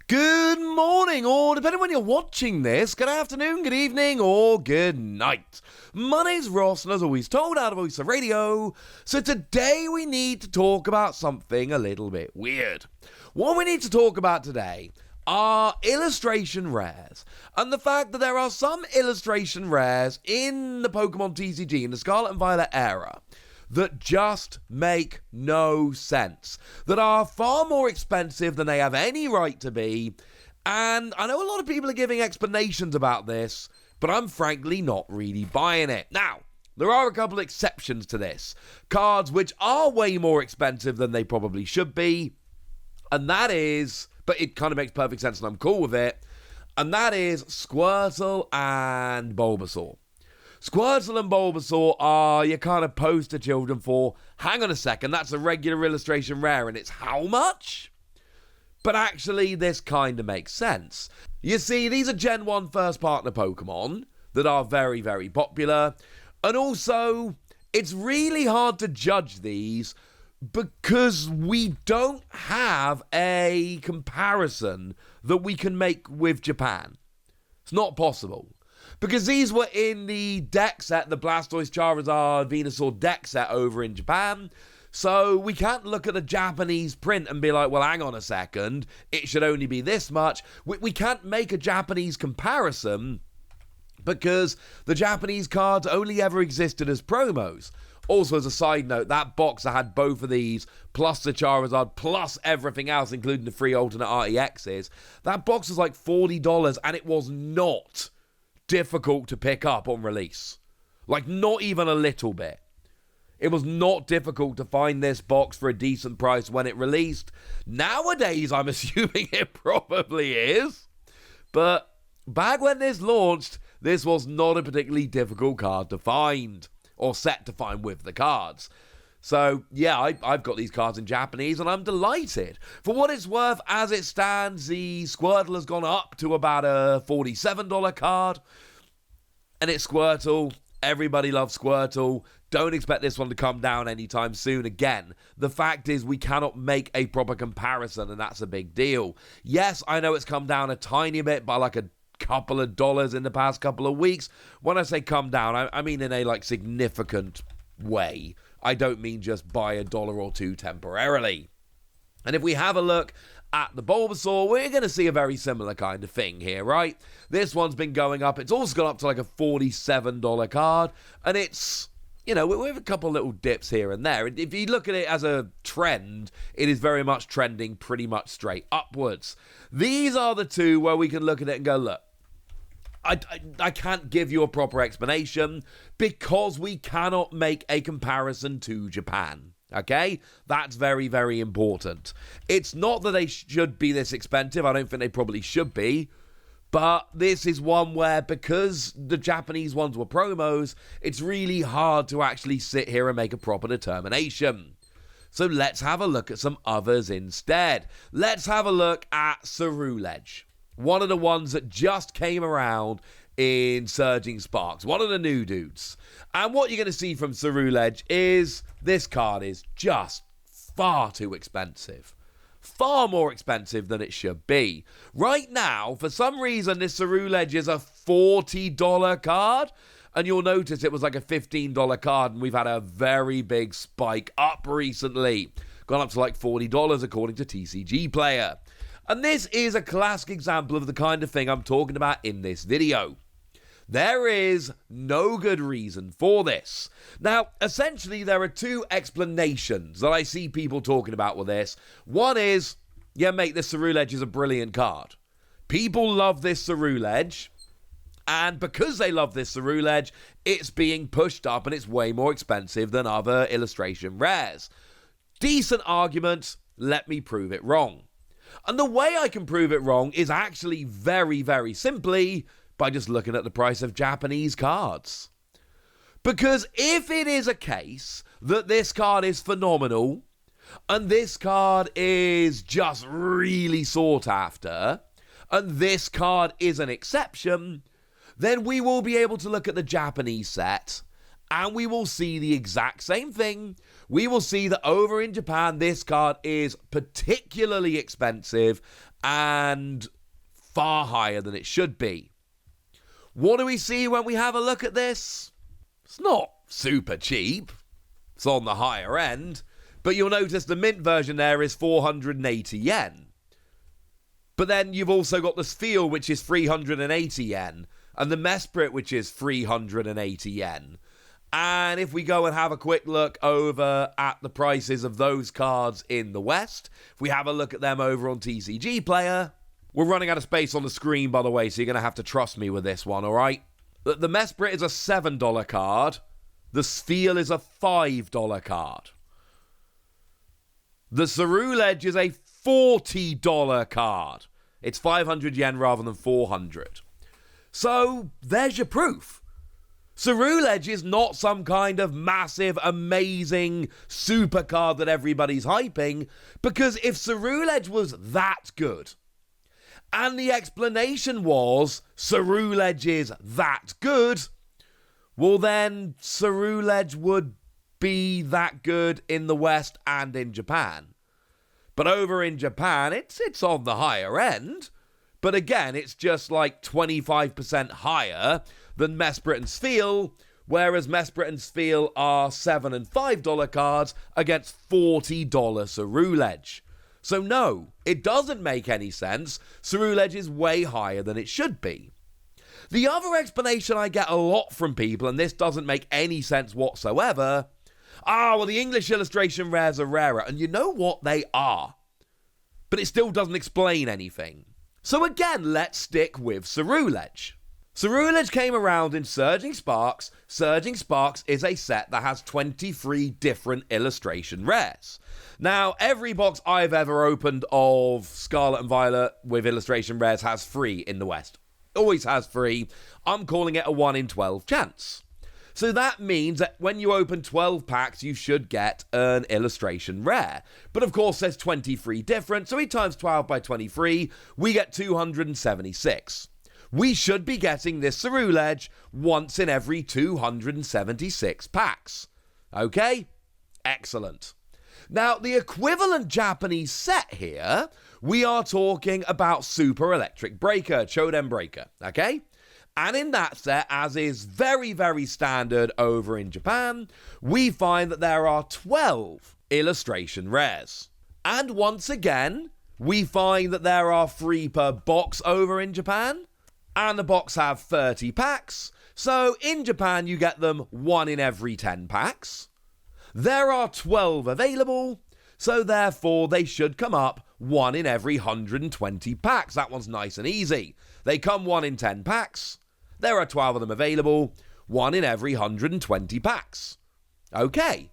Good morning, or depending when you're watching this, good afternoon, good evening, or good night. My name's Ross, and as always, told out of Voice of Radio. So today we need to talk about something a little bit weird. What we need to talk about today are illustration rares, and the fact that there are some illustration rares in the Pokemon TCG, in the Scarlet and Violet era, that just make no sense, that are far more expensive than they have any right to be, and I know a lot of people are giving explanations about this, but I'm frankly not really buying it. Now, there are a couple exceptions to this. Cards which are way more expensive than they probably should be, and that is, but it kind of makes perfect sense and I'm cool with it, and that is Squirtle and Bulbasaur. Squirtle and Bulbasaur are your kind of poster children for, hang on a second, that's a regular illustration rare and it's how much? But actually, this kind of makes sense. You see, these are Gen 1 first partner Pokemon that are very, very popular. And also, it's really hard to judge these because we don't have a comparison that we can make with Japan. It's not possible. Because these were in the deck set, the Blastoise, Charizard, Venusaur deck set over in Japan. So we can't look at the Japanese print and be like, well, hang on a second, it should only be this much. We can't make a Japanese comparison because the Japanese cards only ever existed as promos. Also, as a side note, that box that had both of these, plus the Charizard, plus everything else, including the free alternate REXs, that box was like $40 and it was not difficult to pick up on release. Like, not even a little bit. It was not difficult to find this box for a decent price when it released. Nowadays, I'm assuming it probably is. But back when this launched, this was not a particularly difficult card to find, or set to find with the cards. So, yeah, I've got these cards in Japanese, and I'm delighted. For what it's worth, as it stands, the Squirtle has gone up to about a $47 card. And it's Squirtle. Everybody loves Squirtle. Don't expect this one to come down anytime soon. Again, the fact is we cannot make a proper comparison, and that's a big deal. Yes, I know it's come down a tiny bit by like a couple of dollars in the past couple of weeks. When I say come down, I mean in a like significant way. I don't mean just by $1 or $2 temporarily. And if we have a look at the Bulbasaur, we're going to see a very similar kind of thing here, right? This one's been going up. It's also gone up to like a $47 card. And it's, you know, with a couple little dips here and there. If you look at it as a trend, it is very much trending pretty much straight upwards. These are the two where we can look at it and go, look, I can't give you a proper explanation because we cannot make a comparison to Japan. Okay? That's very, very important. It's not that they should be this expensive. I don't think they probably should be. But this is one where, because the Japanese ones were promos, it's really hard to actually sit here and make a proper determination. So let's have a look at some others instead. Let's have a look at Ceruledge. One of the ones that just came around in Surging Sparks. One of the new dudes. And what you're going to see from Ceruledge is this card is just far too expensive. Far more expensive than it should be. Right now, for some reason, this Ceruledge is a $40 card. And you'll notice it was like a $15 card. And we've had a very big spike up recently. Gone up to like $40 according to TCG Player. And this is a classic example of the kind of thing I'm talking about in this video. There is no good reason for this. Now, essentially, there are two explanations that I see people talking about with this. One is, yeah, mate, this Ceruledge is a brilliant card. People love this Ceruledge, and because they love this Ceruledge, it's being pushed up and it's way more expensive than other illustration rares. Decent argument, let me prove it wrong. And the way I can prove it wrong is actually very, very simply by just looking at the price of Japanese cards. Because if it is a case that this card is phenomenal, and this card is just really sought after, and this card is an exception, then we will be able to look at the Japanese set and we will see the exact same thing. We will see that over in Japan, this card is particularly expensive and far higher than it should be. What do we see when we have a look at this? It's not super cheap. It's on the higher end. But you'll notice the mint version there is 480 yen. But then you've also got the Sphere, which is 380 yen. And the Mesprit, which is 380 yen. And if we go and have a quick look over at the prices of those cards in the West, if we have a look at them over on TCG Player, we're running out of space on the screen, by the way, so you're going to have to trust me with this one, all right? The Mesprit is a $7 card. The Sphere is a $5 card. The Ceruledge is a $40 card. It's 500 yen rather than 400. So, there's your proof. Ceruledge is not some kind of massive, amazing super card that everybody's hyping, because if Ceruledge was that good, and the explanation was Ceruledge is that good, well then Ceruledge would be that good in the West and in Japan. But over in Japan, it's on the higher end. But again, it's just like 25% higher than Mesprit and Sphere, whereas Mesprit and Sphere are $7 and $5 cards against $40 Ceruledge. So no, it doesn't make any sense. Ceruledge is way higher than it should be. The other explanation I get a lot from people, and this doesn't make any sense whatsoever, well, the English illustration rares are rarer, and you know what, they are. But it still doesn't explain anything. So again, let's stick with Ceruledge. Ceruledge came around in Surging Sparks. Surging Sparks is a set that has 23 different illustration rares. Now, every box I've ever opened of Scarlet and Violet with illustration rares has 3 in the West. Always has 3. I'm calling it a 1 in 12 chance. So that means that when you open 12 packs, you should get an illustration rare. But of course, there's 23 different, so we times 12 by 23, we get 276. We should be getting this Ceruledge once in every 276 packs. Okay? Excellent. Now, the equivalent Japanese set here, we are talking about Super Electric Breaker, Choden Breaker, okay? And in that set, as is very, very standard over in Japan, we find that there are 12 illustration rares. And once again, we find that there are 3 per box over in Japan, and the box have 30 packs, so in Japan you get them 1 in every 10 packs. There are 12 available, so therefore they should come up 1 in every 120 packs. That one's nice and easy. They come 1 in 10 packs. There are 12 of them available, 1 in every 120 packs. Okay.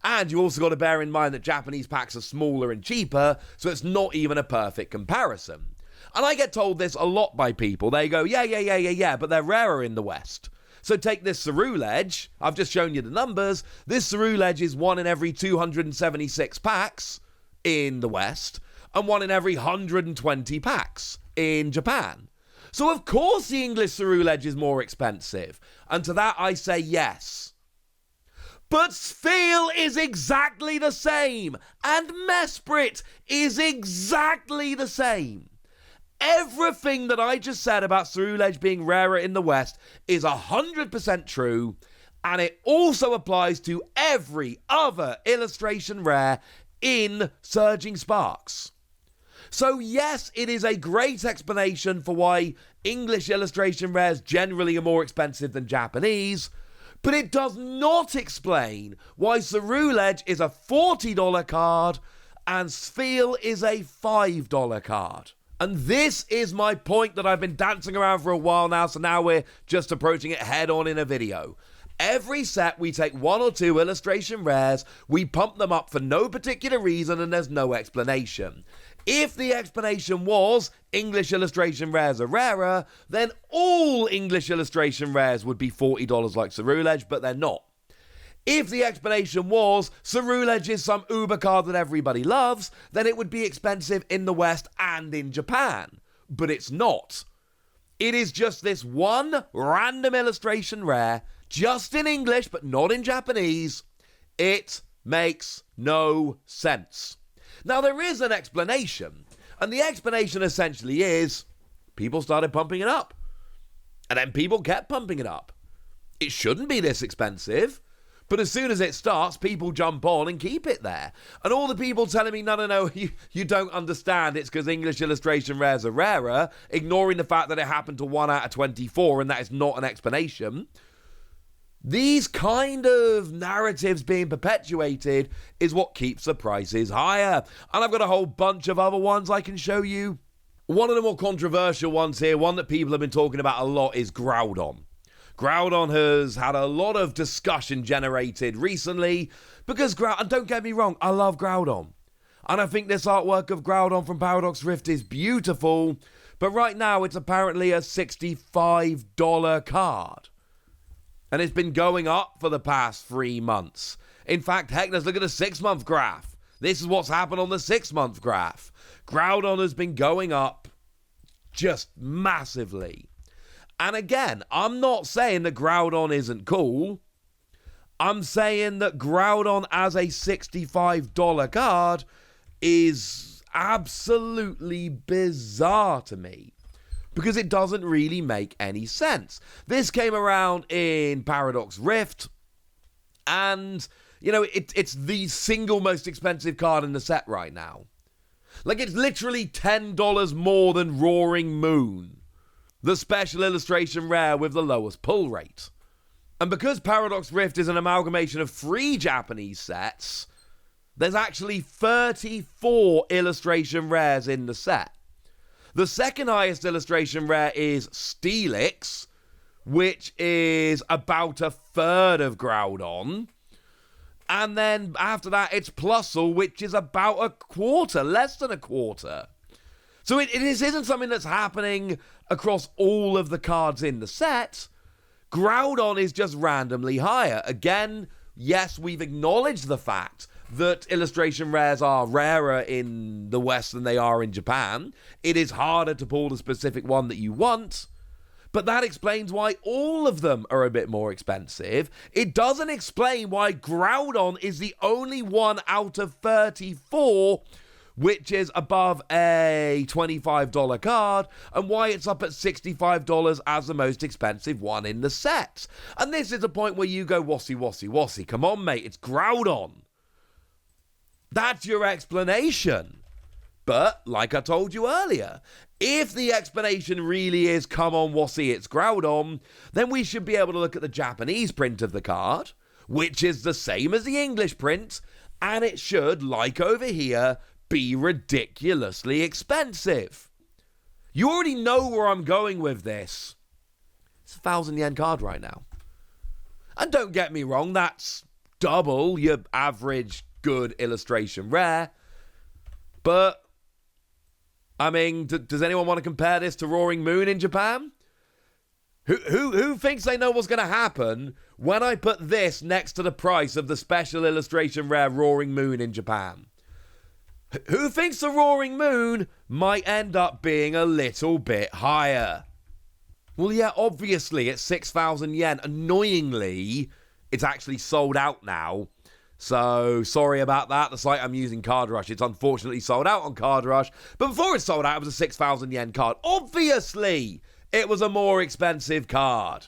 And you also got to bear in mind that Japanese packs are smaller and cheaper, so it's not even a perfect comparison. And I get told this a lot by people. They go, yeah, but they're rarer in the West. So take this Ceruledge. I've just shown you the numbers. This Ceruledge is 1 in every 276 packs in the West, and 1 in every 120 packs in Japan. So of course the English Ceruledge is more expensive. And to that I say yes. But Sphere is exactly the same. And Mesprit is exactly the same. Everything that I just said about Ceruledge being rarer in the West is 100% true. And it also applies to every other illustration rare in Surging Sparks. So yes, it is a great explanation for why English illustration rares generally are more expensive than Japanese, but it does not explain why Ceruledge is a $40 card and Sphere is a $5 card. And this is my point that I've been dancing around for a while now, so now we're just approaching it head on in a video. Every set, we take 1 or 2 illustration rares, we pump them up for no particular reason, and there's no explanation. If the explanation was English illustration rares are rarer, then all English illustration rares would be $40 like Ceruledge, but they're not. If the explanation was Ceruledge is some uber card that everybody loves, then it would be expensive in the West and in Japan. But it's not. It is just this one random illustration rare, just in English but not in Japanese. It makes no sense. Now, there is an explanation, And the explanation essentially is people started pumping it up. And then people kept pumping it up. It shouldn't be this expensive. But as soon as it starts, people jump on and keep it there. And all the people telling me, no, you don't understand, it's because English illustration rares are rarer, ignoring the fact that it happened to 1 out of 24, and that is not an explanation. These kind of narratives being perpetuated is what keeps the prices higher. And I've got a whole bunch of other ones I can show you. One of the more controversial ones here, one that people have been talking about a lot, is Groudon. Groudon has had a lot of discussion generated recently because and don't get me wrong, I love Groudon. And I think this artwork of Groudon from Paradox Rift is beautiful, but right now it's apparently a $65 card. And it's been going up for the past 3 months. In fact, heck, let's look at the 6-month graph. This is what's happened on the 6-month graph. Groudon has been going up just massively. And again, I'm not saying that Groudon isn't cool. I'm saying that Groudon as a $65 card is absolutely bizarre to me, because it doesn't really make any sense. This came around in Paradox Rift, and, you know, it's the single most expensive card in the set right now. Like, it's literally $10 more than Roaring Moon, the special illustration rare with the lowest pull rate. And because Paradox Rift is an amalgamation of 3 Japanese sets, there's actually 34 illustration rares in the set. The second highest illustration rare is Steelix, which is about a third of Groudon. And then after that, it's Plusle, which is about a quarter, less than a quarter. So it isn't something that's happening across all of the cards in the set. Groudon is just randomly higher. Again, yes, we've acknowledged the fact that illustration rares are rarer in the West than they are in Japan. It is harder to pull the specific one that you want, but that explains why all of them are a bit more expensive. It doesn't explain why Groudon is the only one out of 34 which is above a $25 card, and why it's up at $65 as the most expensive one in the set. And this is a point where you go, wassy. Come on, mate, it's Groudon. That's your explanation. But, like I told you earlier, if the explanation really is, come on, wassy, it's Groudon, then we should be able to look at the Japanese print of the card, which is the same as the English print, and it should, like over here, be ridiculously expensive. You already know where I'm going with this. It's a 1,000 yen card right now. And don't get me wrong, that's double your average good illustration rare. But, I mean, does anyone want to compare this to Roaring Moon in Japan? Who thinks they know what's going to happen when I put this next to the price of the special illustration rare Roaring Moon in Japan? Who thinks the Roaring Moon might end up being a little bit higher? Well, yeah, obviously, it's 6,000 yen. Annoyingly, it's actually sold out now. So, sorry about that. The site I'm using, Card Rush, it's unfortunately sold out on Card Rush. But before it sold out, it was a 6,000 yen card. Obviously, it was a more expensive card.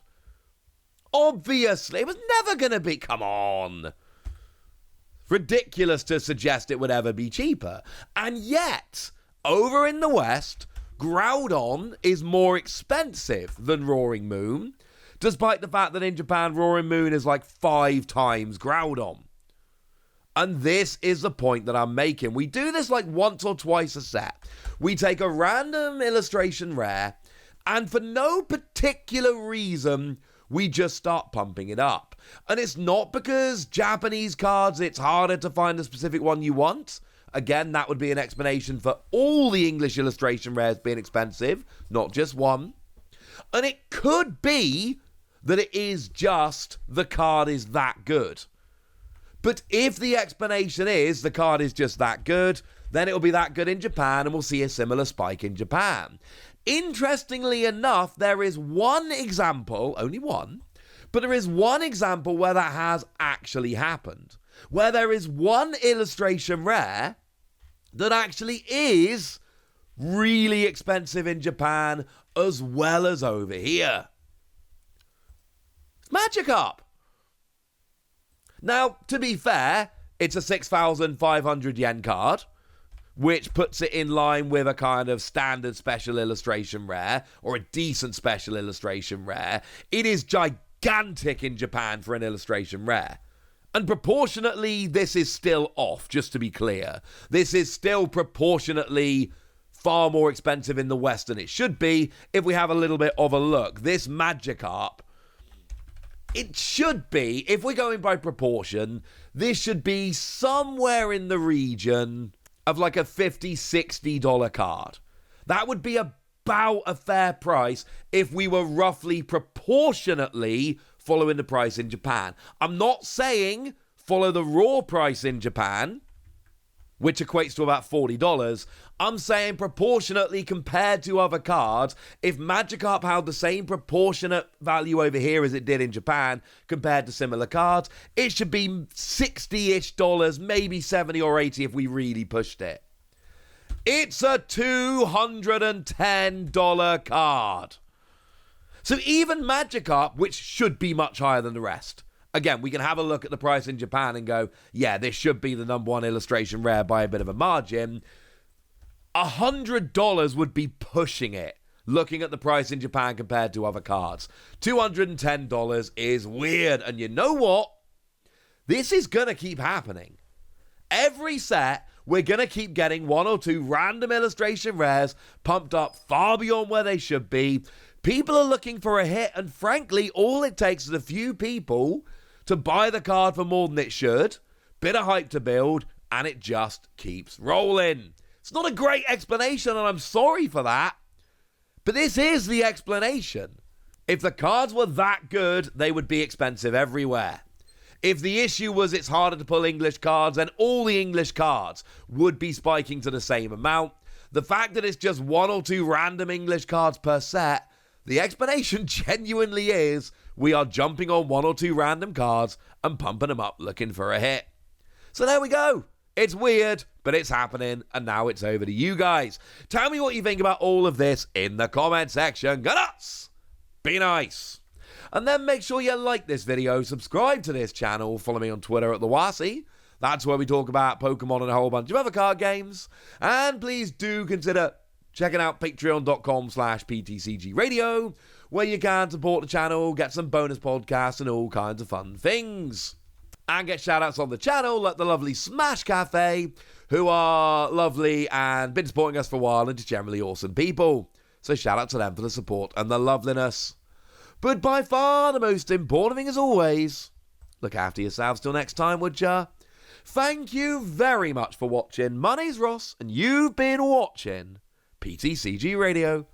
Obviously, it was never going to be. Come on. Ridiculous to suggest it would ever be cheaper. And yet, over in the West, Groudon is more expensive than Roaring Moon, despite the fact that in Japan, Roaring Moon is like 5 times Groudon. And this is the point that I'm making. We do this like once or twice a set. We take a random illustration rare, and for no particular reason, we just start pumping it up. And it's not because Japanese cards, it's harder to find the specific one you want. Again, that would be an explanation for all the English illustration rares being expensive, not just one. And it could be that it is just the card is that good. But if the explanation is the card is just that good, then it will be that good in Japan, and we'll see a similar spike in Japan. Interestingly enough, there is one example, only one, but there is one example where that has actually happened. Where there is one illustration rare that actually is really expensive in Japan as well as over here. It's Magikarp. Now, to be fair, it's a 6,500 yen card, which puts it in line with a kind of standard special illustration rare, or a decent special illustration rare. It is gigantic in Japan for an illustration rare. And proportionately, this is still off, just to be clear. This is still proportionately far more expensive in the West than it should be if we have a little bit of a look. This Magikarp, it should be, if we're going by proportion, this should be somewhere in the region of like a $50, $60 card. That would be about a fair price if we were roughly proportionately following the price in Japan. I'm not saying follow the raw price in Japan, which equates to about $40. I'm saying proportionately compared to other cards, if Magikarp held the same proportionate value over here as it did in Japan compared to similar cards, it should be $60-ish, maybe $70 or $80 if we really pushed it. It's a $210 card. So even Magikarp, which should be much higher than the rest, again, we can have a look at the price in Japan and go, yeah, this should be the number one illustration rare by a bit of a margin. $100 would be pushing it, looking at the price in Japan compared to other cards. $210 is weird. And you know what? This is going to keep happening. Every set, we're going to keep getting one or two random illustration rares pumped up far beyond where they should be. People are looking for a hit, and frankly, all it takes is a few people to buy the card for more than it should, bit of hype to build, and it just keeps rolling. It's not a great explanation, and I'm sorry for that, but this is the explanation. If the cards were that good, they would be expensive everywhere. If the issue was it's harder to pull English cards, then all the English cards would be spiking to the same amount. The fact that it's just one or two random English cards per set, the explanation genuinely is we are jumping on one or two random cards and pumping them up looking for a hit. So there we go. It's weird, but it's happening, and now it's over to you guys. Tell me what you think about all of this in the comment section. Go nuts! Be nice! And then make sure you like this video, subscribe to this channel, follow me on Twitter at TheWasi. That's where we talk about Pokemon and a whole bunch of other card games. And please do consider checking out patreon.com/PTCG Radio, where you can support the channel, get some bonus podcasts and all kinds of fun things. And get shout-outs on the channel like the lovely Smash Cafe, who are lovely and been supporting us for a while and just generally awesome people. So shout out to them for the support and the loveliness. But by far the most important thing as always, look after yourselves till next time, would ya? Thank you very much for watching. My name's Ross, and you've been watching PTCG Radio.